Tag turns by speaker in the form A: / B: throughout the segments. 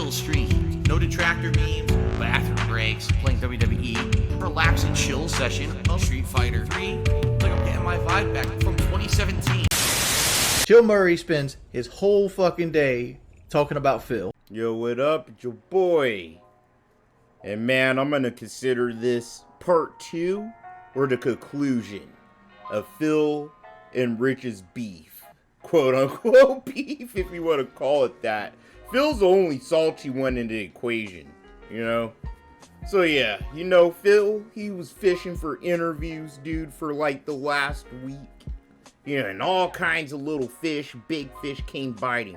A: Phil stream. No detractor memes, bathroom breaks, playing WWE, relax and chill session of Street Fighter 3. Like I'm getting my vibe back from 2017.
B: Chill Murray spends his whole fucking day talking about Phil.
C: Yo, what up? It's your boy. And man, I'm gonna consider this part 2 or the conclusion of Phil and Rich's beef. Quote unquote beef, if you want to call it that. Phil's the only salty one in the equation, you know? So yeah, you know, Phil, he was fishing for interviews, dude, for like the last week. You know, and all kinds of little fish, big fish came biting.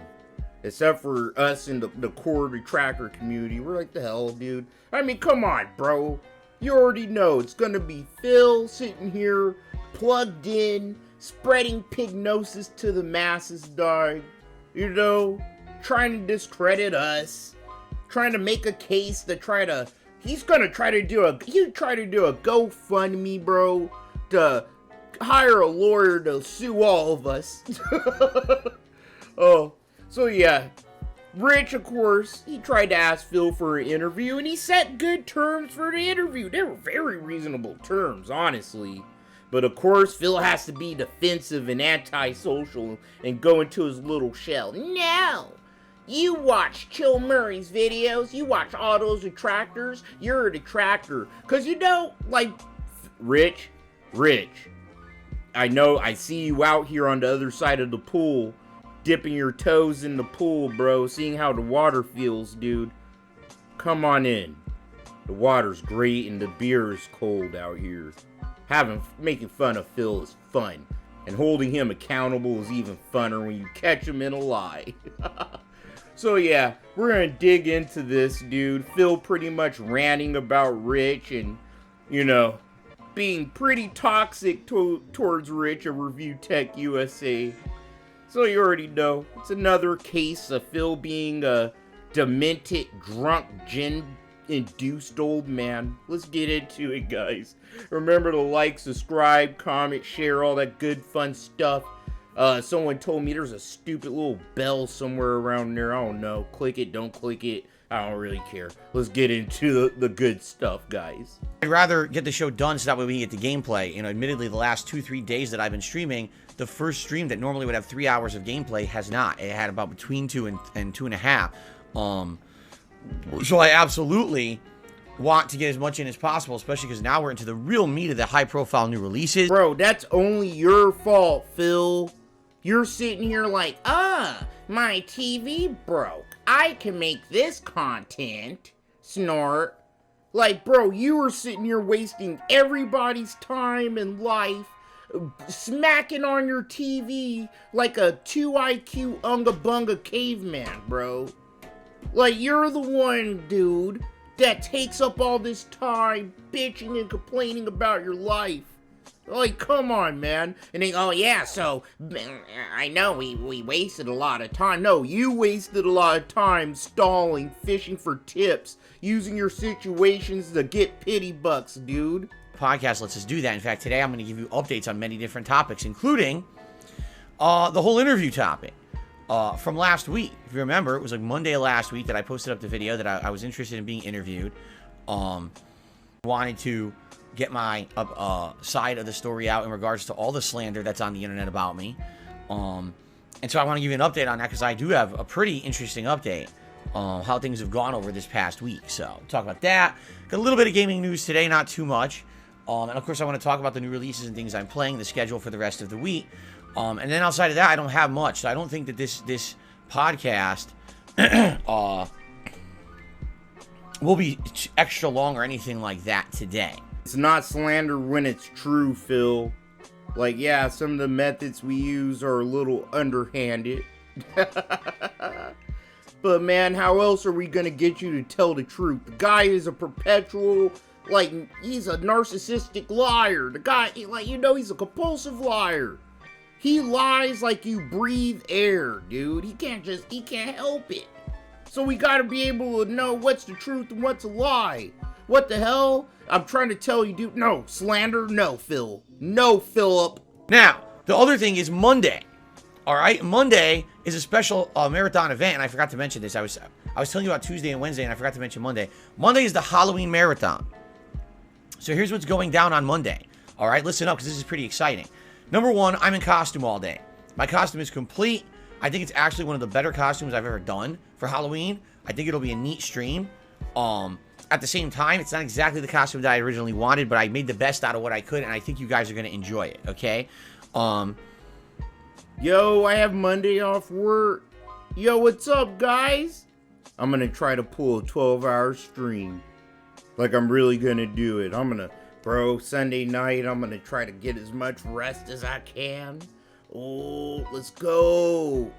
C: Except for us in the core retractor community. We're like, the hell, dude? I mean, come on, bro. You already know it's gonna be Phil sitting here, plugged in, spreading pignosis to the masses, dog. You know, trying to discredit us, trying to make a case to try to. He's gonna try to do a GoFundMe, bro, to hire a lawyer to sue all of us. Oh, so yeah, Rich, of course, he tried to ask Phil for an interview, and he set good terms for the interview. They were very reasonable terms, honestly. But of course, Phil has to be defensive and antisocial and go into his little shell. No! You watch Chill Murray's videos, you watch all those detractors, you're a detractor. Cause you know, like, Rich, I know, I see you out here on the other side of the pool, dipping your toes in the pool, bro, seeing how the water feels, dude. Come on in. The water's great and the beer is cold out here. Making fun of Phil is fun. And holding him accountable is even funner when you catch him in a lie. So yeah, we're gonna dig into this, dude. Phil pretty much ranting about Rich and, you know, being pretty toxic towards Rich of Review Tech USA. So you already know, it's another case of Phil being a demented, drunk, gin-induced old man. Let's get into it, guys. Remember to like, subscribe, comment, share, all that good, fun stuff. Someone told me there's a stupid little bell somewhere around there. I don't know. Click it, don't click it. I don't really care. Let's get into the good stuff, guys.
A: I'd rather get the show done so that way we can get the gameplay. You know, admittedly, the last 2-3 days that I've been streaming, the first stream that normally would have 3 hours of gameplay has not. It had about between 2 and 2.5. So I absolutely want to get as much in as possible, especially because now we're into the real meat of the high-profile new releases.
C: Bro, that's only your fault, Phil. You're sitting here like, my TV broke. I can make this content. Snort. Like, bro, you were sitting here wasting everybody's time and life, smacking on your TV like a 2 IQ unga bunga caveman, bro. Like, you're the one, dude, that takes up all this time bitching and complaining about your life. Like, come on, man. And they, oh yeah, so, I know we wasted a lot of time. No, you wasted a lot of time stalling, fishing for tips, using your situations to get pity bucks, dude.
A: Podcast lets us do that. In fact, today I'm going to give you updates on many different topics, including the whole interview topic from last week. If you remember, it was like Monday of last week that I posted up the video that I was interested in being interviewed. Wanted to get my side of the story out in regards to all the slander that's on the internet about me. And so I want to give you an update on that because I do have a pretty interesting update on how things have gone over this past week. So talk about that. Got a little bit of gaming news today, not too much. And of course I want to talk about the new releases and things I'm playing, the schedule for the rest of the week. And then outside of that, I don't have much. So I don't think that this podcast will be extra long or anything like that today.
C: It's not slander when it's true, Phil. Like, yeah, some of the methods we use are a little underhanded. But man, how else are we gonna get you to tell the truth? The guy is a perpetual, like, he's a narcissistic liar. The guy, like, you know, he's a compulsive liar. He lies like you breathe air, dude. He can't help it. So we gotta be able to know what's the truth and what's a lie. What the hell? I'm trying to tell you, dude. No, slander, no, Phil. No, Philip.
A: Now, the other thing is Monday. All right, Monday is a special marathon event, and I forgot to mention this. I was telling you about Tuesday and Wednesday, and I forgot to mention Monday. Monday is the Halloween Marathon. So here's what's going down on Monday. All right, listen up, because this is pretty exciting. Number one, I'm in costume all day. My costume is complete. I think it's actually one of the better costumes I've ever done for Halloween. I think it'll be a neat stream. At the same time, it's not exactly the costume that I originally wanted, but I made the best out of what I could, and I think you guys are going to enjoy it, okay?
C: Yo, I have Monday off work. Yo, what's up, guys? I'm going to try to pull a 12-hour stream. Like, I'm really going to do it. Bro, Sunday night, I'm going to try to get as much rest as I can. Oh, let's go.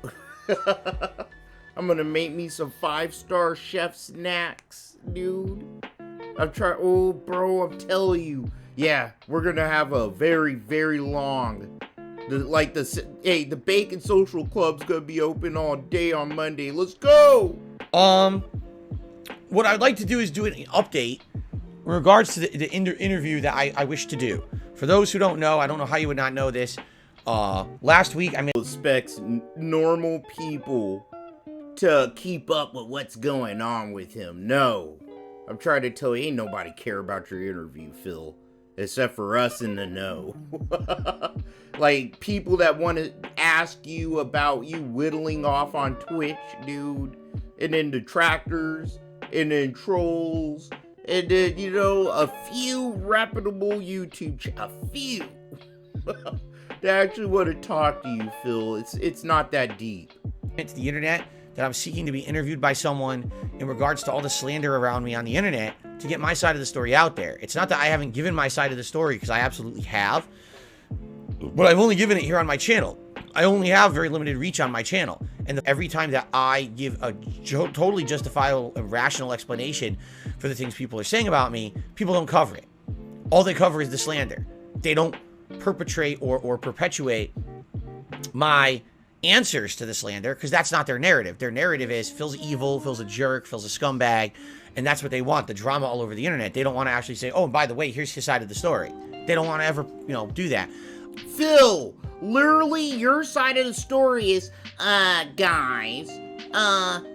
C: I'm going to make me some 5-star chef snacks, dude. Oh, bro, I'm telling you. Yeah, we're going to have a very, very long... the Bacon Social Club's gonna be open all day on Monday. Let's go!
A: What I'd like to do is do an update in regards to the interview that I wish to do. For those who don't know, I don't know how you would not know this. Last week, I made...
C: Expects normal people to keep up with what's going on with him. No. I'm trying to tell you, ain't nobody care about your interview, Phil. Except for us in the know. Like, people that want to ask you about you whittling off on Twitch, dude. And then detractors. And then trolls. And then, a few reputable YouTube a few. They actually want to talk to you, Phil. It's not that deep.
A: To the internet that I'm seeking to be interviewed by someone in regards to all the slander around me on the internet to get my side of the story out there. It's not that I haven't given my side of the story, because I absolutely have, but I've only given it here on my channel. I only have very limited reach on my channel, and every time that I give a totally justifiable and rational explanation for the things people are saying about me, people don't cover it. All they cover is the slander. They don't perpetrate or perpetuate my answers to the slander, because that's not their narrative. Their narrative is Phil's evil, Phil's a jerk, Phil's a scumbag, and that's what they want, the drama all over the internet. They don't want to actually say, oh, and by the way, here's his side of the story. They don't want to ever, do that.
C: Phil, literally your side of the story is, guys,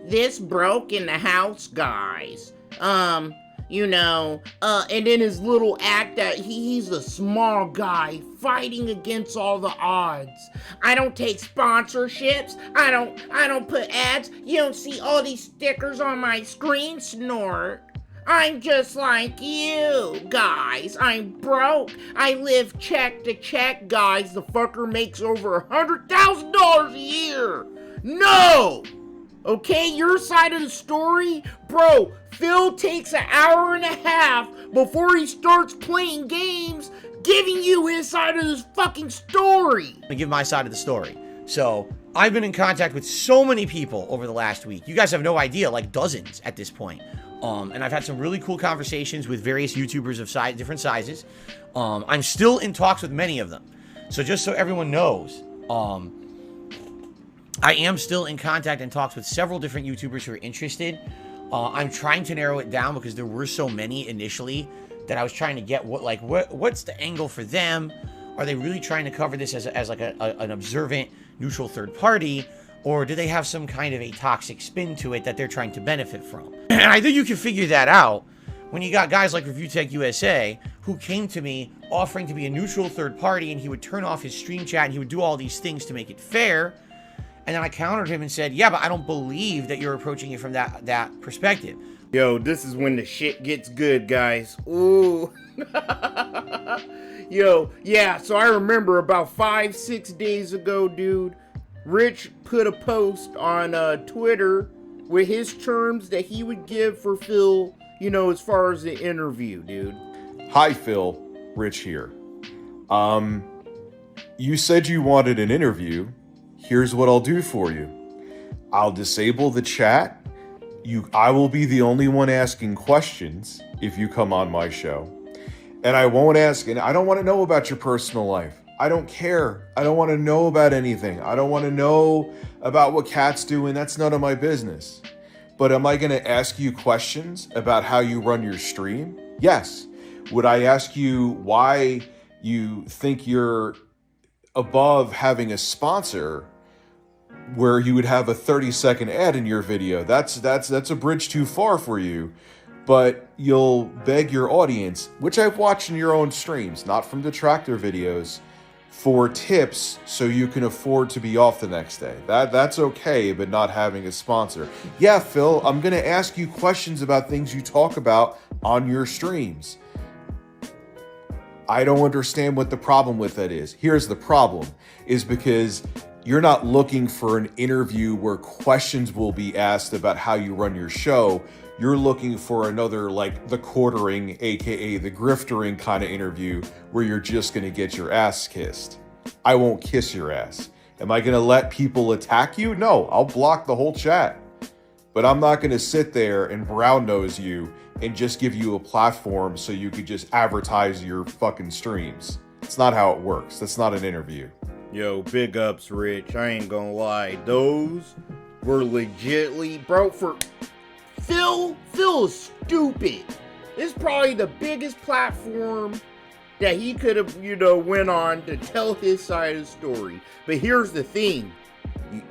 C: this broke in the house, guys. And then his little act that he's a small guy fighting against all the odds. I don't take sponsorships. I don't put ads. You don't see all these stickers on my screen, Snort. I'm just like you, guys. I'm broke. I live check to check, guys. The fucker makes over $100,000 a year. No! Okay, your side of the story? Bro, Phil takes an hour and a half before he starts playing games, giving you his side of this fucking story.
A: I give my side of the story. So, I've been in contact with so many people over the last week. You guys have no idea, like dozens at this point. And I've had some really cool conversations with various YouTubers of different sizes. I'm still in talks with many of them. So just so everyone knows, I am still in contact and talks with several different YouTubers who are interested. I'm trying to narrow it down because there were so many initially that I was trying to get what's the angle for them? Are they really trying to cover this as like an observant, neutral third party? Or do they have some kind of a toxic spin to it that they're trying to benefit from? And I think you can figure that out when you got guys like Review Tech USA who came to me offering to be a neutral third party, and he would turn off his stream chat and he would do all these things to make it fair. And then I countered him and said, yeah, but I don't believe that you're approaching it from that perspective.
C: Yo, this is when the shit gets good, guys. Ooh. Yo, yeah, so I remember about 5-6 days ago, dude, Rich put a post on Twitter with his terms that he would give for Phil, as far as the interview, dude.
D: Hi, Phil. Rich here. You said you wanted an interview. Here's what I'll do for you. I'll disable the chat. I will be the only one asking questions if you come on my show. And I won't ask, and I don't want to know about your personal life. I don't care. I don't want to know about anything. I don't want to know about what Cat's doing. That's none of my business. But am I going to ask you questions about how you run your stream? Yes. Would I ask you why you think you're above having a sponsor where you would have a 30-second ad in your video. That's a bridge too far for you. But you'll beg your audience, which I've watched in your own streams, not from detractor videos, for tips so you can afford to be off the next day. That's okay, but not having a sponsor. Yeah, Phil, I'm going to ask you questions about things you talk about on your streams. I don't understand what the problem with that is. Here's the problem, is because you're not looking for an interview where questions will be asked about how you run your show. You're looking for another, like, the quartering, aka the griftering kind of interview where you're just going to get your ass kissed. I won't kiss your ass. Am I going to let people attack you? No, I'll block the whole chat. But I'm not going to sit there and brown nose you and just give you a platform so you could just advertise your fucking streams. It's not how it works. That's not an interview.
C: Yo, big ups, Rich. I ain't gonna lie. Those were legitly, bro, for Phil is stupid. This is probably the biggest platform that he could have, went on to tell his side of the story. But here's the thing.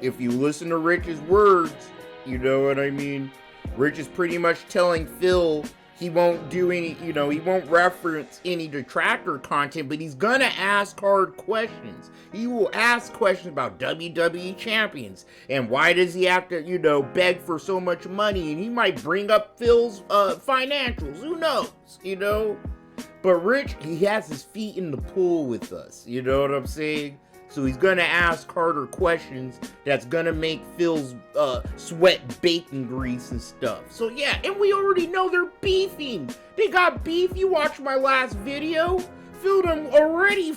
C: If you listen to Rich's words, you know what I mean? Rich is pretty much telling Phil he won't do any, he won't reference any detractor content, but he's gonna ask hard questions. He will ask questions about WWE champions and why does he have to, beg for so much money, and he might bring up Phil's financials. Who knows, But Rich, he has his feet in the pool with us. You know what I'm saying? So he's gonna ask harder questions that's gonna make Phil's sweat bacon grease and stuff. So yeah, and we already know they're beefing. They got beef. You watched my last video. Phil already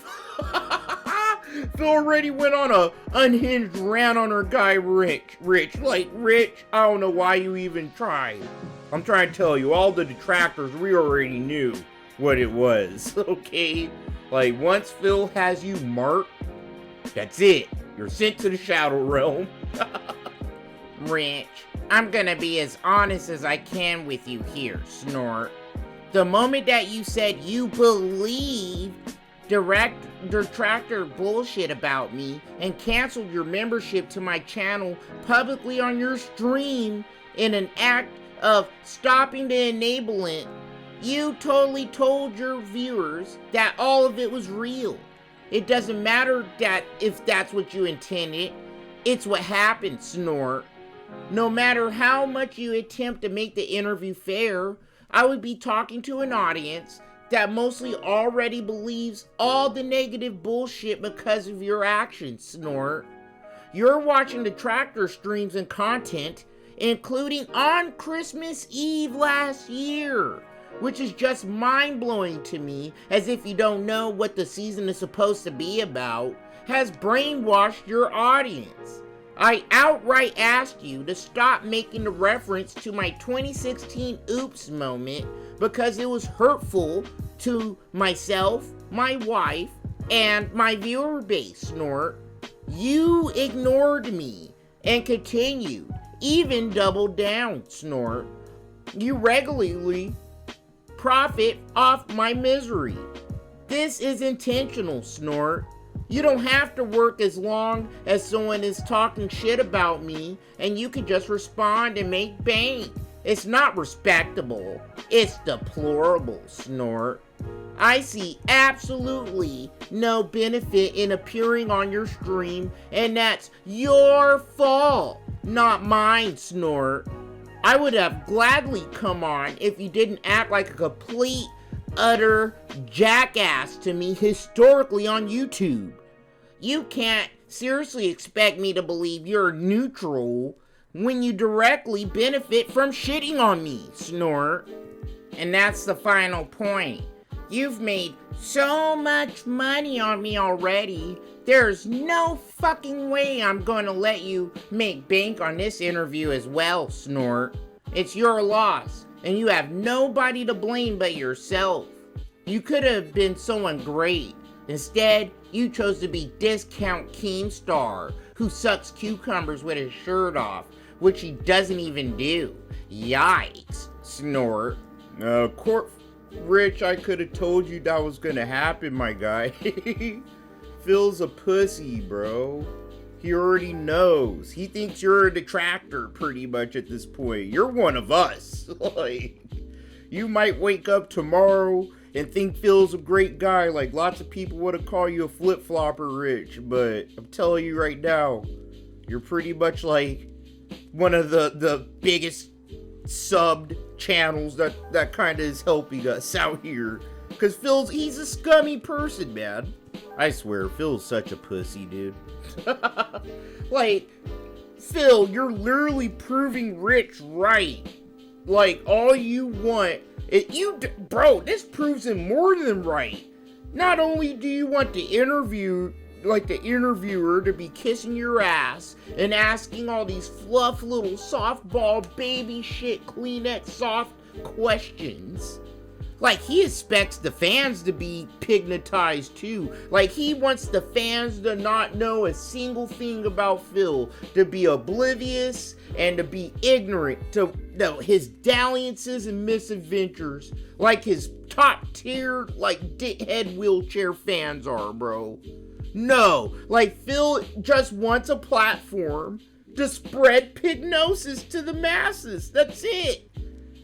C: went on a unhinged rant on our guy Rich. Rich, I don't know why you even tried. I'm trying to tell you, all the detractors, we already knew what it was, okay? Like, once Phil has you marked, that's it. You're sent to the Shadow Realm.
E: Rich, I'm gonna be as honest as I can with you here, Snort. The moment that you said you believe detractor bullshit about me and canceled your membership to my channel publicly on your stream in an act of stopping the enablement, you totally told your viewers that all of it was real. It doesn't matter that if that's what you intended. It's what happened, Snort. No matter how much you attempt to make the interview fair, I would be talking to an audience that mostly already believes all the negative bullshit because of your actions, Snort. You're watching detractor streams and content, including on Christmas Eve last year, which is just mind-blowing to me, as if you don't know what the season is supposed to be about, has brainwashed your audience. I outright asked you to stop making the reference to my 2016 oops moment because it was hurtful to myself, my wife, and my viewer base, Snort. You ignored me and continued, even doubled down, Snort. You regularly profit off my misery. This is intentional, Snort. You don't have to work as long as someone is talking shit about me and you can just respond and make bank. It's not respectable. It's deplorable, Snort. I see absolutely no benefit in appearing on your stream, and that's your fault, not mine, Snort. I would have gladly come on if you didn't act like a complete, utter jackass to me historically on YouTube. You can't seriously expect me to believe you're neutral when you directly benefit from shitting on me, Snort. And that's the final point. You've made so much money on me already. There's no fucking way I'm going to let you make bank on this interview as well, Snort. It's your loss, and you have nobody to blame but yourself. You could have been someone great. Instead, you chose to be Discount Keemstar, who sucks cucumbers with his shirt off, which he doesn't even do. Yikes, Snort.
C: Rich, I could have told you that was gonna happen, my guy. Phil's a pussy, bro. He already knows. He thinks you're a detractor pretty much at this point. You're one of us. Like, you might wake up tomorrow and think Phil's a great guy. Like, lots of people would have called you a flip-flopper, Rich. But I'm telling you right now, you're pretty much like one of the biggest subbed channels that kind of is helping us out here. Because he's a scummy person, man. I swear, Phil's such a pussy, dude. Like, Phil, you're literally proving Rich right. Like, all you want, bro, this proves him more than right. Not only do you want the interviewer to be kissing your ass and asking all these fluff little softball baby shit Kleenex soft questions. Like, he expects the fans to be pignatized too. Like, he wants the fans to not know a single thing about Phil, to be oblivious and to be ignorant to his dalliances and misadventures, like his top tier, like, dickhead wheelchair fans are, bro. No, like, Phil just wants a platform to spread pignosis to the masses. That's it.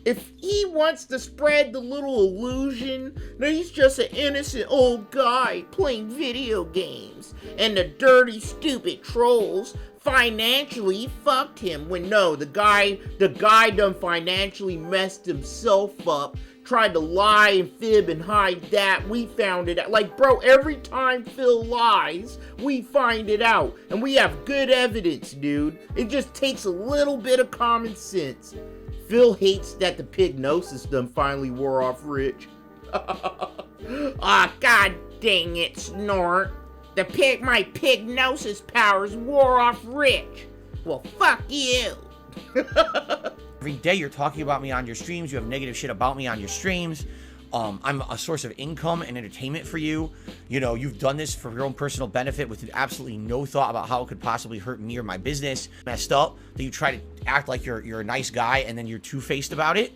C: If he wants to spread the little illusion that he's just an innocent old guy playing video games and the dirty, stupid trolls financially fucked him, when no, the guy done financially messed himself up, tried to lie and fib and hide that. We found it out. Like, bro, every time Phil lies, we find it out. And we have good evidence, dude. It just takes a little bit of common sense. Phil hates that the pignosis done finally wore off Rich. Ah, god dang it, Snort. My pignosis powers wore off Rich. Well, fuck you.
A: Every day you're talking about me on your streams. You have negative shit about me on your streams. I'm a source of income and entertainment for you. You know, you've done this for your own personal benefit with absolutely no thought about how it could possibly hurt me or my business. Messed up that you try to act like you're a nice guy and then you're two-faced about it.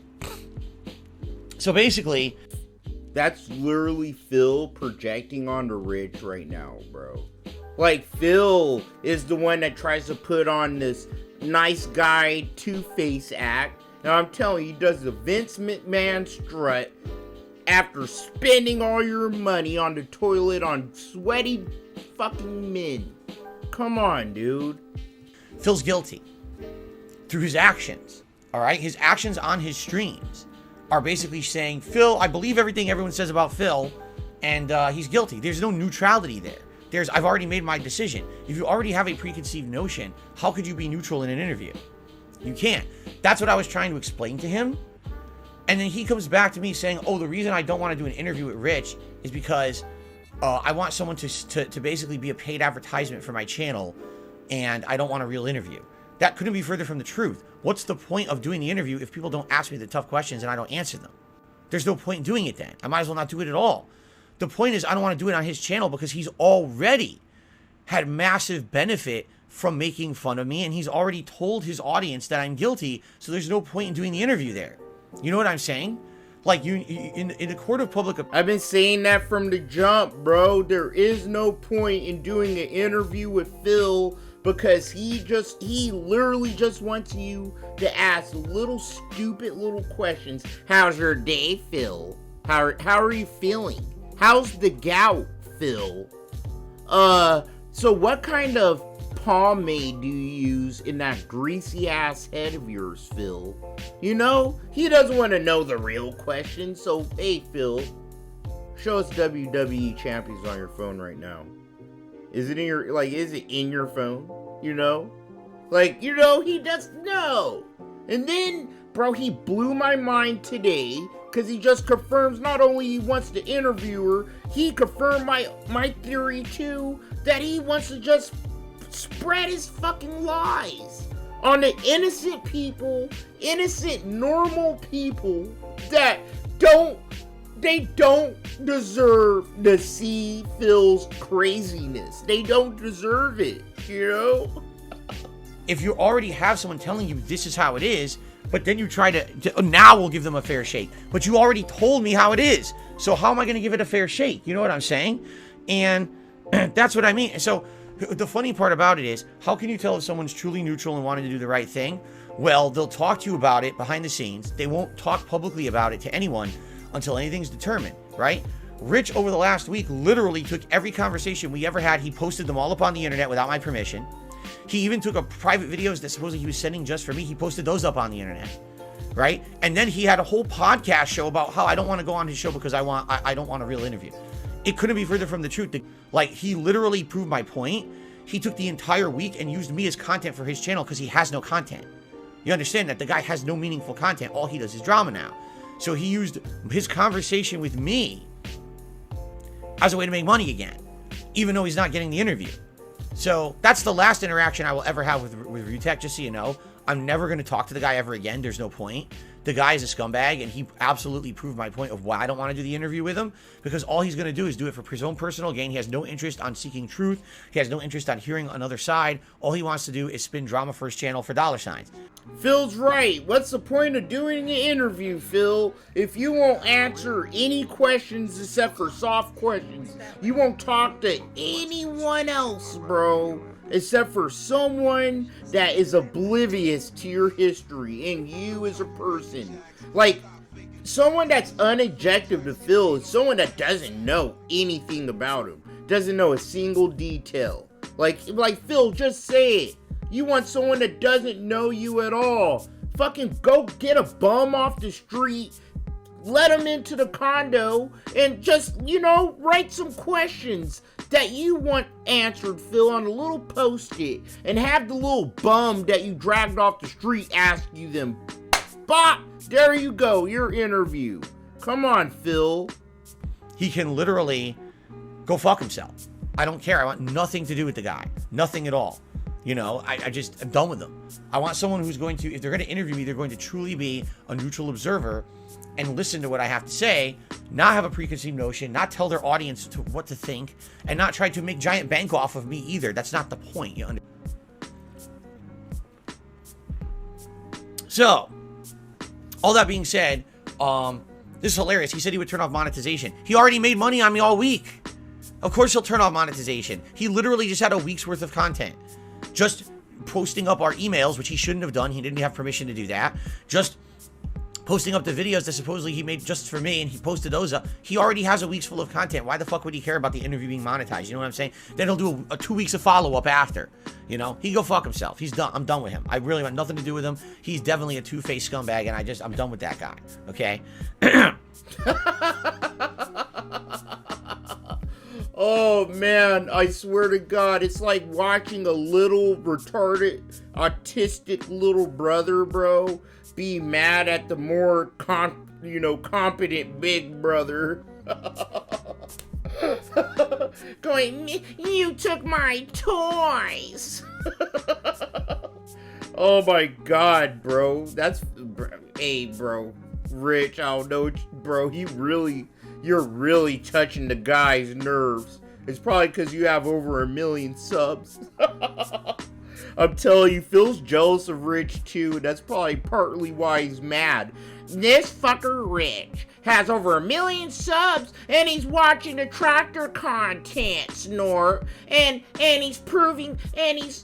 A: So basically,
C: that's literally Phil projecting onto Rich right now, bro. Like, Phil is the one that tries to put on this nice guy two-face act. Now, I'm telling you, he does the Vince McMahon strut after spending all your money on the toilet on sweaty fucking men. Come on, dude.
A: Phil's guilty through his actions, all right? His actions on his streams are basically saying, Phil, I believe everything everyone says about Phil, and he's guilty. There's no neutrality there. I've already made my decision. If you already have a preconceived notion, how could you be neutral in an interview? You can't. That's what I was trying to explain to him. And then he comes back to me saying, oh, the reason I don't want to do an interview with Rich is because I want someone to basically be a paid advertisement for my channel, and I don't want a real interview. That couldn't be further from the truth. What's the point of doing the interview if people don't ask me the tough questions and I don't answer them? There's no point in doing it then. I might as well not do it at all. The point is, I don't want to do it on his channel because he's already had massive benefit from making fun of me, and he's already told his audience that I'm guilty, so there's no point in doing the interview there. You know what I'm saying? Like, in the court of public...
C: I've been saying that from the jump, bro. There is no point in doing an interview with Phil because he literally just wants you to ask little stupid little questions. How's your day, Phil? How are you feeling? How's the gout, Phil? So what kind of pomade do you use in that greasy ass head of yours, Phil? You know, he doesn't want to know the real question. So, hey, Phil, show us WWE champions on your phone right now. Is it in your phone? You know? Like, you know, he doesn't know. And then, bro, he blew my mind today because he just confirms not only he wants to interview her, he confirmed my theory too, that he wants to just spread his fucking lies on the innocent people, innocent normal people that don't deserve to see Phil's craziness. They don't deserve it, you know?
A: If you already have someone telling you this is how it is, but then you try to now we'll give them a fair shake. But you already told me how it is. So how am I going to give it a fair shake? You know what I'm saying? And that's what I mean. So The funny part about it is, how can you tell if someone's truly neutral and wanting to do the right thing? Well, they'll talk to you about it behind the scenes. They won't talk publicly about it to anyone until anything's determined, right? Rich, over the last week, literally took every conversation we ever had. He posted them all up on the internet without my permission. He even took a private videos that supposedly he was sending just for me. He posted those up on the internet, right? And then he had a whole podcast show about how I don't want to go on his show because I don't want a real interview. It couldn't be further from the truth. Like, he literally proved my point. He took the entire week and used me as content for his channel because he has no content. You understand that the guy has no meaningful content. All he does is drama now. So he used his conversation with me as a way to make money again, even though he's not getting the interview. So that's the last interaction I will ever have with Rutek, just so you know. I'm never going to talk to the guy ever again. There's no point. The guy is a scumbag, and he absolutely proved my point of why I don't want to do the interview with him, because all he's going to do is do it for his own personal gain. He has no interest on seeking truth. He has no interest on hearing another side. All he wants to do is spin drama for his channel for dollar signs.
C: Phil's right. What's the point of doing an interview, Phil, if you won't answer any questions except for soft questions? You won't talk to anyone else, bro, except for someone that is oblivious to your history and you as a person. Like, someone that's unobjective to Phil is someone that doesn't know anything about him, doesn't know a single detail. Like Phil, just say it. You want someone that doesn't know you at all. Fucking go get a bum off the street, let him into the condo, and just, write some questions that you want answered, Phil, on a little post-it, and have the little bum that you dragged off the street ask you them. Bop! There you go, your interview. Come on, Phil.
A: He can literally go fuck himself. I don't care. I want nothing to do with the guy. Nothing at all. I'm done with them. I want someone who's going to, if they're going to interview me, they're going to truly be a neutral observer and listen to what I have to say, not have a preconceived notion, not tell their audience what to think, and not try to make giant bank off of me either. That's not the point. So, all that being said, this is hilarious. He said he would turn off monetization. He already made money on me all week. Of course he'll turn off monetization. He literally just had a week's worth of content. Just posting up our emails, which he shouldn't have done. He didn't have permission to do that. Just posting up the videos that supposedly he made just for me, and he posted those up. He already has a week's full of content. Why the fuck would he care about the interview being monetized? You know what I'm saying? Then he'll do a 2 weeks of follow-up after. He can go fuck himself. He's done. I'm done with him. I really want nothing to do with him. He's definitely a two-faced scumbag, and I'm done with that guy. Okay?
C: Oh man, I swear to God, it's like watching a little retarded, autistic little brother, bro, be mad at the more competent big brother. Going, you took my toys. Oh my God, bro. Hey, bro. Rich, I don't know, bro. You're really touching the guy's nerves. It's probably because you have over 1 million subs. I'm telling you, Phil's jealous of Rich too, and that's probably partly why he's mad. This fucker Rich has over 1 million subs, and he's watching the tractor content, Snort, and he's proving, and he's,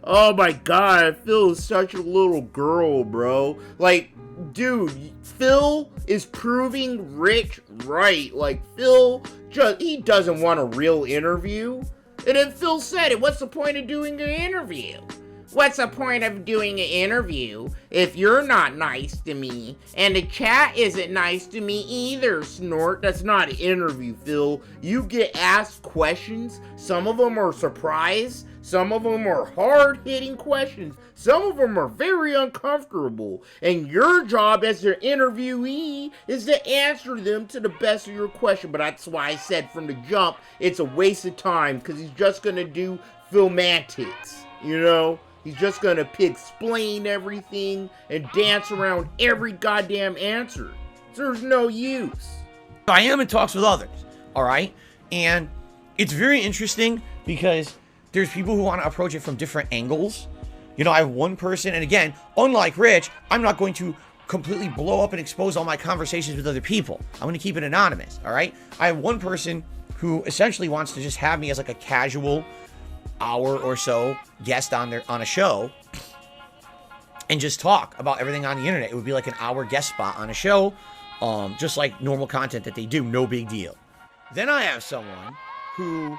C: Oh my God, Phil is such a little girl, bro. Like, dude, Phil is proving Rich right. Like, Phil he doesn't want a real interview. And then Phil said it, what's the point of doing an interview? What's the point of doing an interview if you're not nice to me? And the chat isn't nice to me either, Snort. That's not an interview, Phil. You get asked questions. Some of them are surprise. Some of them are hard-hitting questions. Some of them are very uncomfortable. And your job as their interviewee is to answer them to the best of your question. But that's why I said from the jump, it's a waste of time, because he's just going to do Philmantics, He's just going to explain everything and dance around every goddamn answer. There's no use.
A: I am in talks with others, all right? And it's very interesting because there's people who want to approach it from different angles. I have one person, and again, unlike Rich, I'm not going to completely blow up and expose all my conversations with other people. I'm going to keep it anonymous, all right? I have one person who essentially wants to just have me as like a casual hour or so guest on a show and just talk about everything on the internet. It would be like an hour guest spot on a show, just like normal content that they do, no big deal. Then I have someone who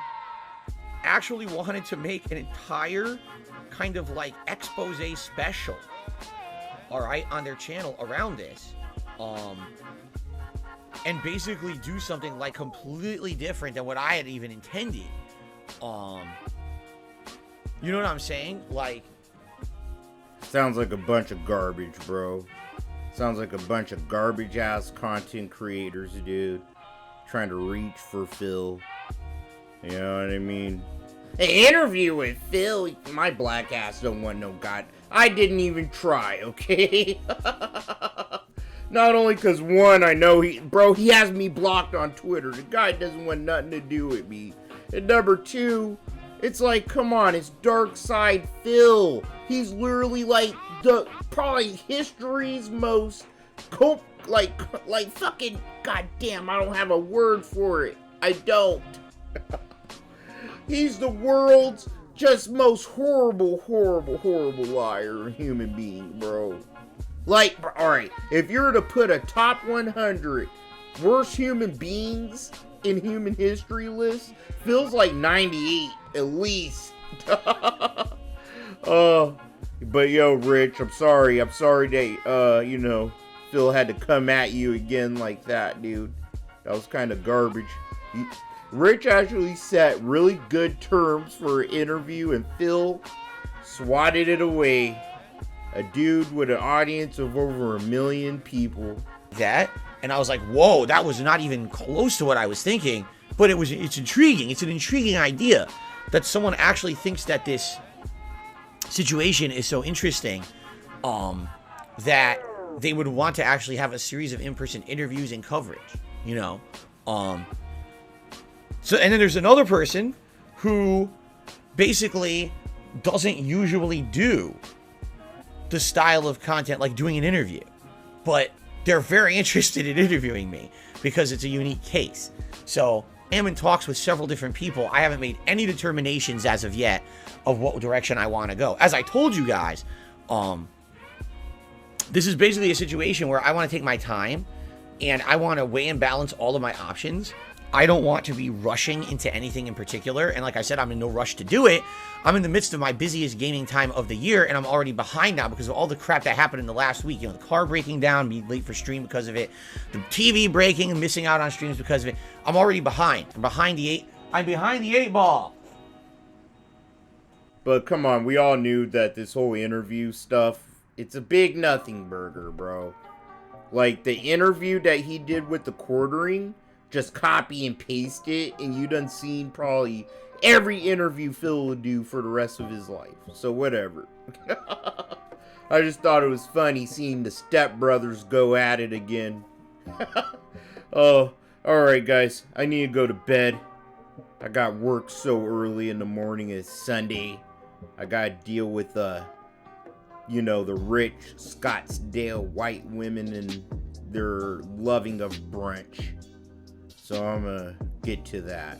A: actually wanted to make an entire kind of like expose special, all right, on their channel around this, and basically do something like completely different than what I had even intended. You know what I'm saying? Like,
C: sounds like a bunch of garbage, bro. Sounds like a bunch of garbage ass content creators, dude, trying to reach for Phil. You know what I mean? An interview with Phil, my black ass don't want no god. I didn't even try, okay? Not only because, one, I know he has me blocked on Twitter. The guy doesn't want nothing to do with me. And number two, it's like, come on, it's Dark Side Phil. He's literally like probably history's most like fucking goddamn. I don't have a word for it. I don't. He's the world's just most horrible liar and human being, bro. Like, alright, if you were to put a top 100 worst human beings in human history list, Phil's like 98 at least. But yo, Rich, I'm sorry that Phil had to come at you again like that, dude. That was kind of garbage. Rich actually set really good terms for an interview, and Phil swatted it away. A dude with an audience of over 1 million people.
A: And I was like, whoa, that was not even close to what I was thinking. But it's intriguing. It's an intriguing idea that someone actually thinks that this situation is so interesting, that they would want to actually have a series of in-person interviews and coverage, you know? So, and then there's another person who basically doesn't usually do the style of content like doing an interview, but they're very interested in interviewing me because it's a unique case. So I am in talks with several different people. I haven't made any determinations as of yet of what direction I want to go. As I told you guys, this is basically a situation where I want to take my time and I want to weigh and balance all of my options. I don't want to be rushing into anything in particular. And like I said, I'm in no rush to do it. I'm in the midst of my busiest gaming time of the year, and I'm already behind now because of all the crap that happened in the last week. You know, the car breaking down, being late for stream because of it, the TV breaking and missing out on streams because of it. I'm already behind. I'm behind the eight ball.
C: But come on, we all knew that this whole interview stuff, it's a big nothing burger, bro. Like, the interview that he did with the quartering, just copy and paste it, and you done seen probably every interview Phil would do for the rest of his life. So whatever. I just thought it was funny seeing the Step Brothers go at it again. Oh, alright guys, I need to go to bed. I got work so early in the morning. It's Sunday. I gotta deal with the rich Scottsdale white women and their loving of brunch. So I'm gonna get to that.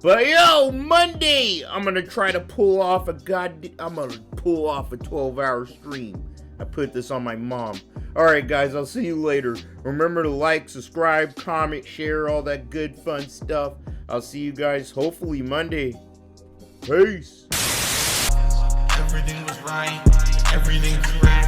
C: But yo, Monday, I'm gonna try to pull off a 12-hour stream. I put this on my mom. Alright guys, I'll see you later. Remember to like, subscribe, comment, share, all that good fun stuff. I'll see you guys hopefully Monday. Peace.
F: Everything was right, everything's right.